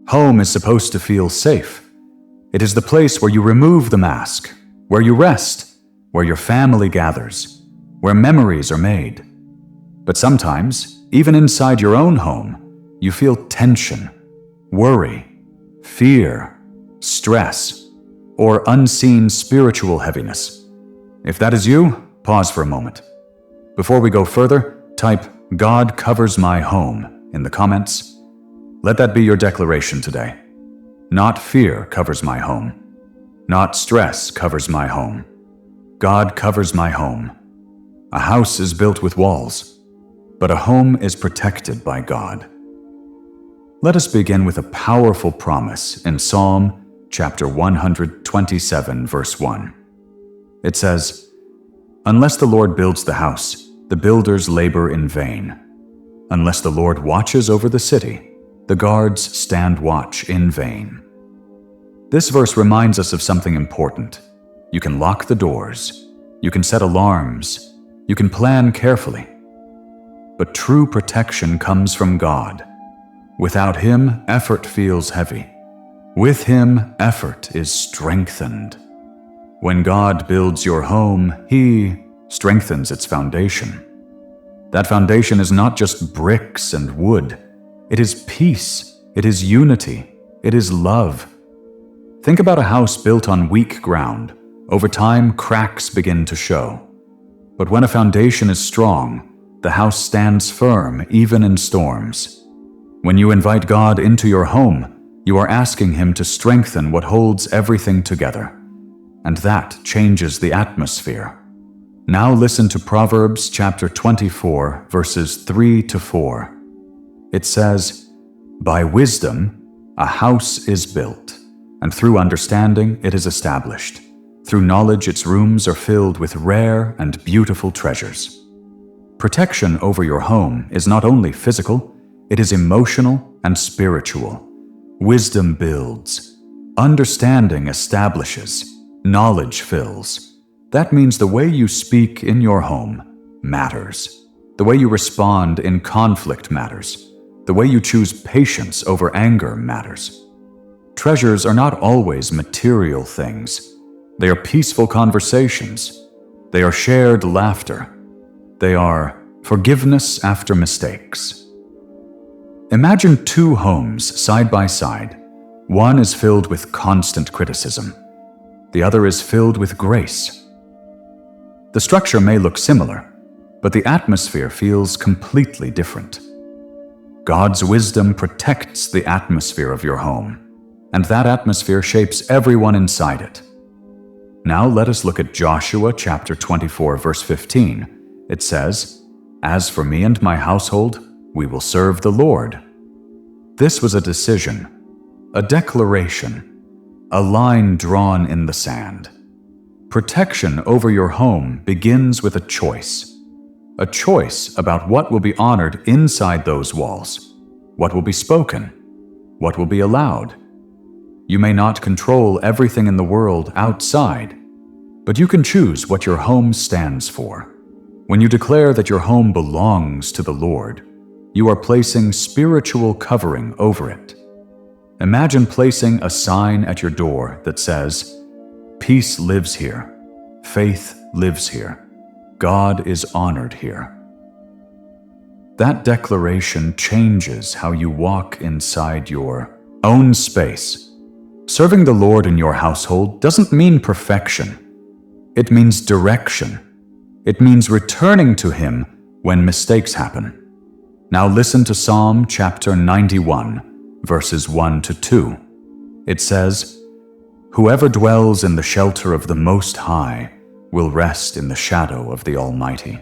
Home is supposed to feel safe. It is the place where you remove the mask, where you rest, where your family gathers, where memories are made. But sometimes, even inside your own home, you feel tension, worry, fear, stress, or unseen spiritual heaviness. If that is you, pause for a moment. Before we go further, type "God covers my home" in the comments. Let that be your declaration today. Not fear covers my home. Not stress covers my home. God covers my home. A house is built with walls, but a home is protected by God. Let us begin with a powerful promise in Psalm chapter 127, verse 1. It says, "Unless the Lord builds the house, the builders labor in vain. Unless the Lord watches over the city, the guards stand watch in vain." This verse reminds us of something important. You can lock the doors, you can set alarms, you can plan carefully. But true protection comes from God. Without Him, effort feels heavy. With Him, effort is strengthened. When God builds your home, He strengthens its foundation. That foundation is not just bricks and wood. It is peace, it is unity, it is love. Think about a house built on weak ground. Over time, cracks begin to show. But when a foundation is strong, the house stands firm even in storms. When you invite God into your home, you are asking Him to strengthen what holds everything together. And that changes the atmosphere. Now listen to Proverbs chapter 24, verses 3 to 4. It says, "By wisdom, a house is built, and through understanding it is established. Through knowledge its rooms are filled with rare and beautiful treasures." Protection over your home is not only physical, it is emotional and spiritual. Wisdom builds. Understanding establishes. Knowledge fills. That means the way you speak in your home matters. The way you respond in conflict matters. The way you choose patience over anger matters. Treasures are not always material things. They are peaceful conversations. They are shared laughter. They are forgiveness after mistakes. Imagine two homes side by side. One is filled with constant criticism. The other is filled with grace. The structure may look similar, but the atmosphere feels completely different. God's wisdom protects the atmosphere of your home, and that atmosphere shapes everyone inside it. Now let us look at Joshua chapter 24, verse 15. It says, "As for me and my household, we will serve the Lord." This was a decision, a declaration, a line drawn in the sand. Protection over your home begins with a choice about what will be honored inside those walls, what will be spoken, what will be allowed. You may not control everything in the world outside, but you can choose what your home stands for. When you declare that your home belongs to the Lord, you are placing spiritual covering over it. Imagine placing a sign at your door that says, "Peace lives here. Faith lives here. God is honored here." That declaration changes how you walk inside your own space. Serving the Lord in your household doesn't mean perfection. It means direction. It means returning to Him when mistakes happen. Now listen to Psalm chapter 91, verses 1 to 2. It says, "Whoever dwells in the shelter of the Most High will rest in the shadow of the Almighty.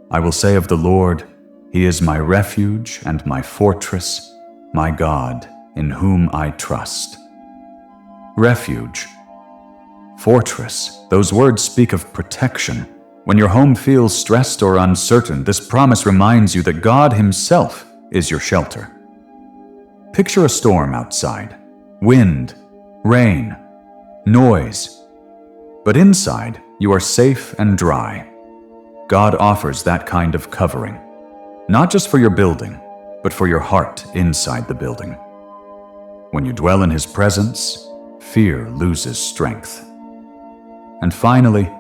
I will say of the Lord, He is my refuge and my fortress, my God, in whom I trust." Refuge, fortress, those words speak of protection. When your home feels stressed or uncertain, this promise reminds you that God Himself is your shelter. Picture a storm outside, wind, rain, noise. But inside, you are safe and dry. God offers that kind of covering, not just for your building, but for your heart inside the building. When you dwell in His presence, fear loses strength. And finally,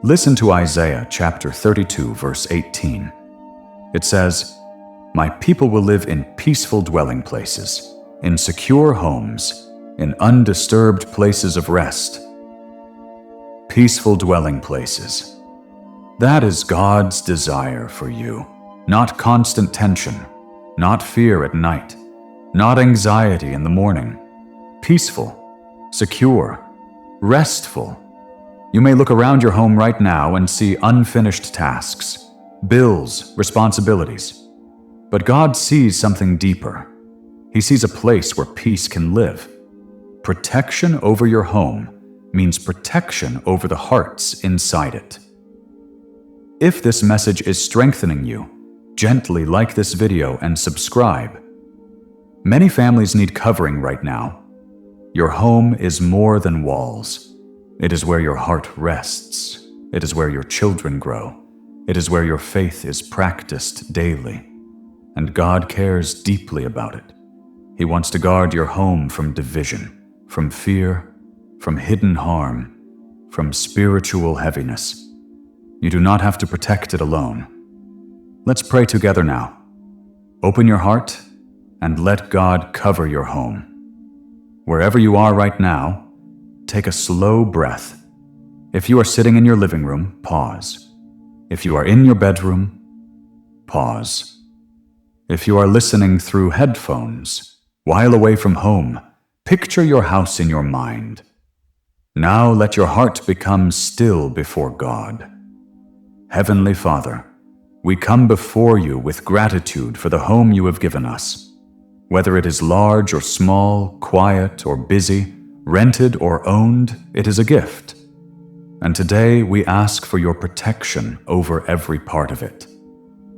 listen to Isaiah chapter 32, verse 18. It says, "My people will live in peaceful dwelling places, in secure homes, in undisturbed places of rest." Peaceful dwelling places. That is God's desire for you. Not constant tension, not fear at night, not anxiety in the morning. Peaceful, secure, restful. You may look around your home right now and see unfinished tasks, bills, responsibilities. But God sees something deeper. He sees a place where peace can live. Protection over your home means protection over the hearts inside it. If this message is strengthening you, gently like this video and subscribe. Many families need covering right now. Your home is more than walls. It is where your heart rests. It is where your children grow. It is where your faith is practiced daily. And God cares deeply about it. He wants to guard your home from division, from fear, from hidden harm, from spiritual heaviness. You do not have to protect it alone. Let's pray together now. Open your heart and let God cover your home. Wherever you are right now, take a slow breath. If you are sitting in your living room, pause. If you are in your bedroom, pause. If you are listening through headphones, while away from home, picture your house in your mind. Now let your heart become still before God. Heavenly Father, we come before you with gratitude for the home you have given us. Whether it is large or small, quiet or busy, rented or owned, it is a gift. And today we ask for your protection over every part of it.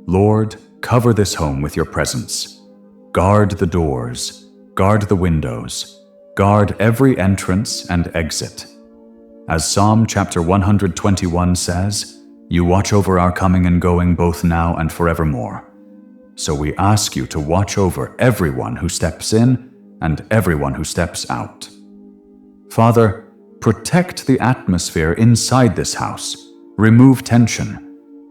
Lord, cover this home with your presence. Guard the doors, guard the windows, guard every entrance and exit. As Psalm chapter 121 says, "You watch over our coming and going both now and forevermore." So we ask you to watch over everyone who steps in and everyone who steps out. Father, protect the atmosphere inside this house. Remove tension.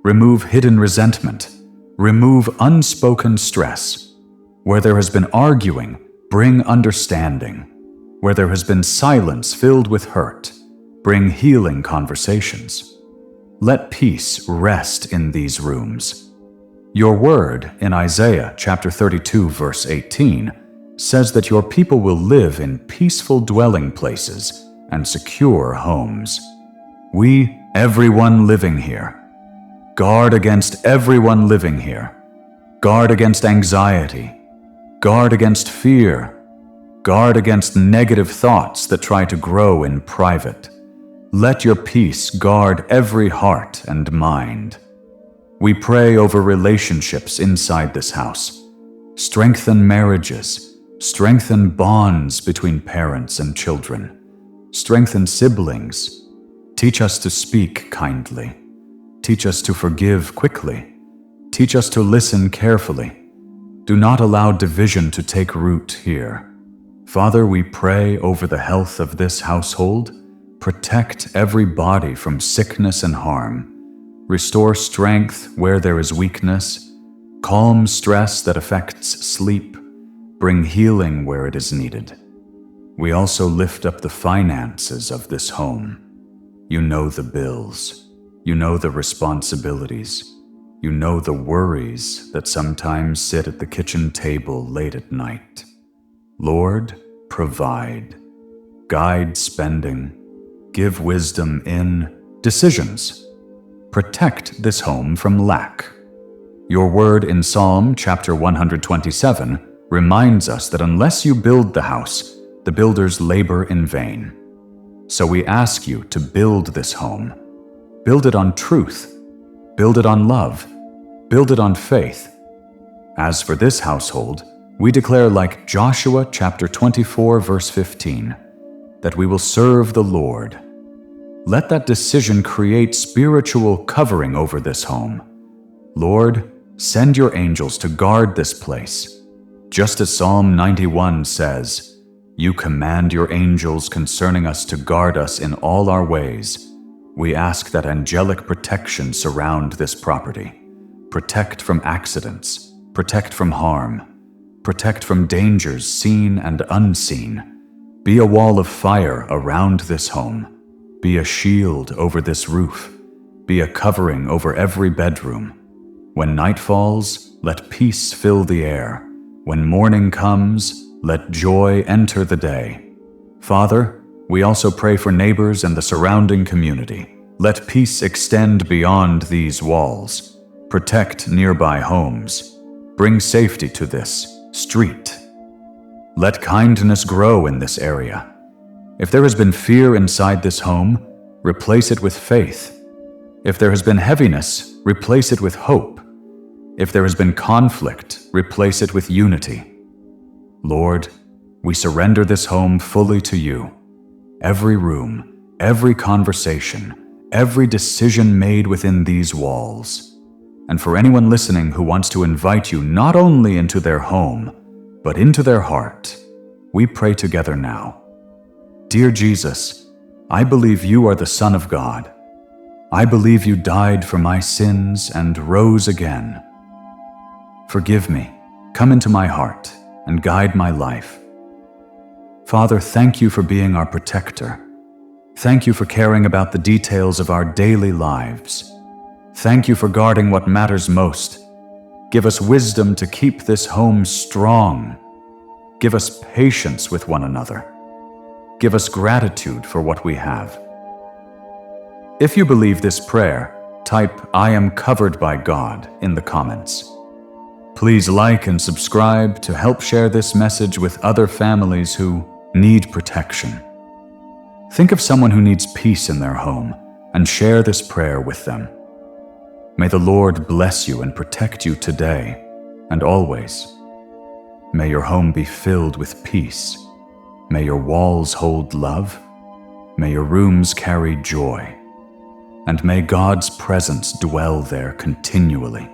Remove hidden resentment. Remove unspoken stress. Where there has been arguing, bring understanding. Where there has been silence filled with hurt, bring healing conversations. Let peace rest in these rooms. Your word in Isaiah chapter 32, verse 18, says that your people will live in peaceful dwelling places and secure homes. We, everyone living here, guard against everyone living here. Guard against anxiety. Guard against fear. Guard against negative thoughts that try to grow in private. Let your peace guard every heart and mind. We pray over relationships inside this house. Strengthen marriages. Strengthen bonds between parents and children. Strengthen siblings. Teach us to speak kindly. Teach us to forgive quickly. Teach us to listen carefully. Do not allow division to take root here. Father, we pray over the health of this household. Protect every body from sickness and harm. Restore strength where there is weakness. Calm stress that affects sleep. Bring healing where it is needed. We also lift up the finances of this home. You know the bills. You know the responsibilities. You know the worries that sometimes sit at the kitchen table late at night. Lord, provide. Guide spending. Give wisdom in decisions. Protect this home from lack. Your word in Psalm chapter 127 reminds us that unless you build the house, the builders labor in vain. So we ask you to build this home. Build it on truth. Build it on love. Build it on faith. As for this household, we declare like Joshua chapter 24 verse 15, that we will serve the Lord. Let that decision create spiritual covering over this home. Lord, send your angels to guard this place. Just as Psalm 91 says, You command your angels concerning us to guard us in all our ways. We ask that angelic protection surround this property. Protect from accidents, protect from harm, protect from dangers seen and unseen. Be a wall of fire around this home. Be a shield over this roof. Be a covering over every bedroom. When night falls, let peace fill the air. When morning comes, let joy enter the day. Father, we also pray for neighbors and the surrounding community. Let peace extend beyond these walls. Protect nearby homes. Bring safety to this street. Let kindness grow in this area. If there has been fear inside this home, replace it with faith. If there has been heaviness, replace it with hope. If there has been conflict, replace it with unity. Lord, we surrender this home fully to you. Every room, every conversation, every decision made within these walls. And for anyone listening who wants to invite you not only into their home, but into their heart, we pray together now. Dear Jesus, I believe you are the Son of God. I believe you died for my sins and rose again. Forgive me, come into my heart, and guide my life. Father, thank you for being our protector. Thank you for caring about the details of our daily lives. Thank you for guarding what matters most. Give us wisdom to keep this home strong. Give us patience with one another. Give us gratitude for what we have. If you believe this prayer, type "I am covered by God" in the comments. Please like and subscribe to help share this message with other families who need protection. Think of someone who needs peace in their home and share this prayer with them. May the Lord bless you and protect you today and always. May your home be filled with peace. May your walls hold love. May your rooms carry joy. And may God's presence dwell there continually.